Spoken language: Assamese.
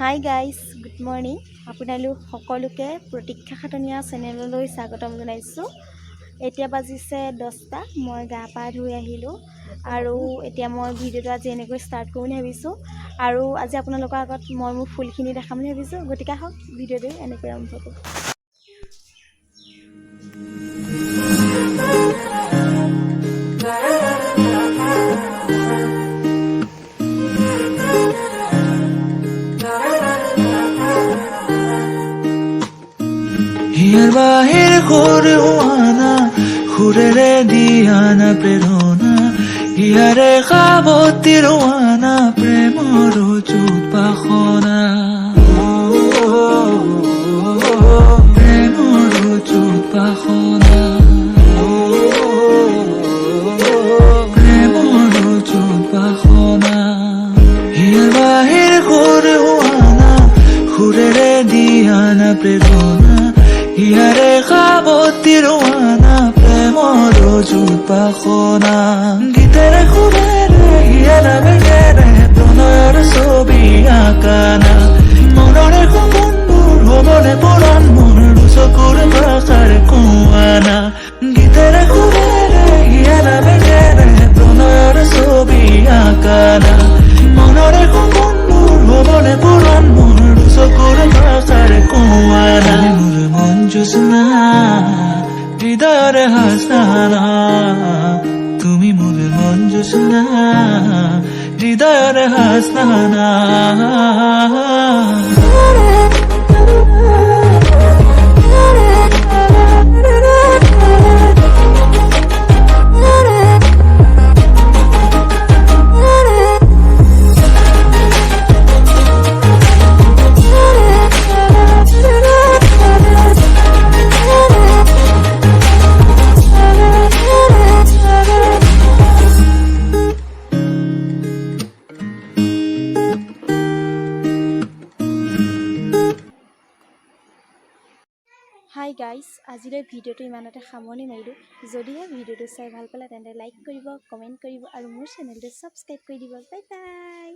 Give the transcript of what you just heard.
Hi guys, good morning. আপোনালোক সকলোকে প্ৰতীক্ষা খাটনীয়া চেনেললৈ স্বাগতম জনাইছোঁ। এতিয়া বাজিছে 10টা। মই গা পা ধুই আহিলোঁ আৰু এতিয়া মই ভিডিঅ'টো আজি এনেকৈ ষ্টাৰ্ট কৰোঁ বুলি ভাবিছোঁ। আৰু আজি আপোনালোকৰ আগত মই মোৰ ফুলখিনি দেখাম বুলি ভাবিছোঁ। গতিকে আহক ভিডিঅ'টো এনেকৈ আৰম্ভ কৰোঁ। হিয়ার বাহির ঘুরে হোয়ানা ঘুরে দিয়ানা প্রেরণা হিয়ারে খাবতি রোয়ানা প্রেমর চুপাখনা প্রেমর চুপাখনা প্রেমর চুপাখনা হিয়ার বাহির ঘুরে হোয়ানা ঘুরে দিয়ানা প্রেরণা হিয়ারে খাবতি রোয়ানা প্রেমর চুপাখনা গীতেরে খুবেরে হিয়ারা বেগেরে প্রণয়ের ছবি আঁকানা মনরে সপোনবোৰ হবনে পুৰাণ মোৰ চকুৰ ভাষাৰ কোৱানা গীতেৰে খুবেৰে হিয়াৰা বেগেৰে প্ৰণয়ৰ ছবি আঁকানা মনৰে সপোনবোৰ হবনে পুৰাণ মোৰ চকুৰ ভাষাৰ কোৱানা মোৰ মন জোছনা হৃদয়ৰে হাসানা তুমি মোৰ মন জোছনা হৃদয়ৰে হাসানা হাই গাইজ, আজিলৈ ভিডিঅ'টো ইমানতে সামৰণি মাৰিলোঁ। যদিহে ভিডিঅ'টো চাই ভাল পালে তেন্তে লাইক কৰিব, কমেণ্ট কৰিব আৰু মোৰ চেনেলটো ছাবস্ক্ৰাইব কৰি দিব। Bye bye.